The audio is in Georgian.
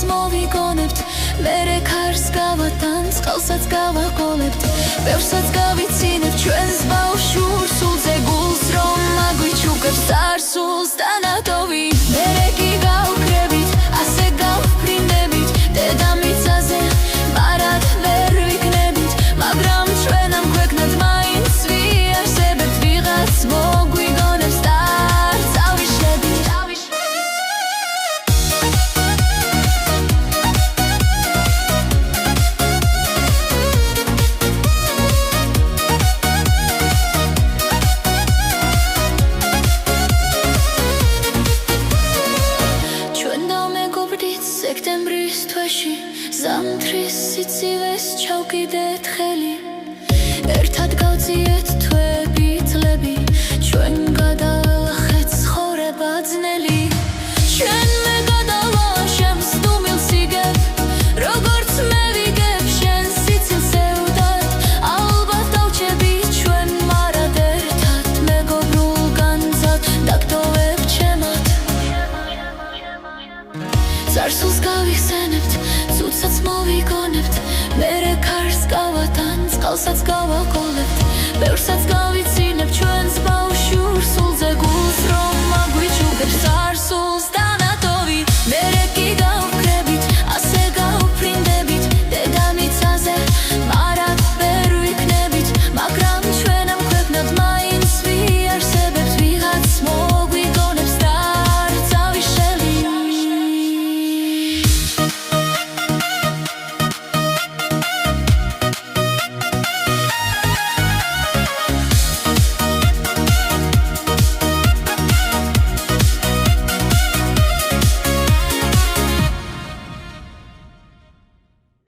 მოვიგონებთ მერე ქარს გავატანს ყალსაც გავაყოლებთ ბევრსაც გავიცინებთ ჩვენს ბავშვურ სულზე გულს რომ აგვიჩუქებს წარსულს თანატოვი მერე კი გავკრებით ასე გავფრინდებით დედამიწაზე მარად ვერ ვიქნებით მაგრამ ჩვენ ამ ქვეყნად მაინც ვიარსებებთ ვიღაც მოგვიგონებს სექტემბრის თვეში ზამთრის სიცივეს ჩავკიდეთ ხელი ერთად გავწიეთ თვეები წლები ჩვენ გადავახეთ ცხოვრება ძნელი ჩვენმე გადავა შემსდუმილ სიგებ როგორც მე ვიგებ შენ სიცილს ევდად ალბათ დავჭები ჩვენ მარად ერთად მეგობრულ განძად დაგტოვებ ჩემად წარსულს გავიხსენებთ, ცუდსაც მოვიგონებთ მერე ქარს გავატანს, ყალსაც გავაყოლებთ ბევრსაც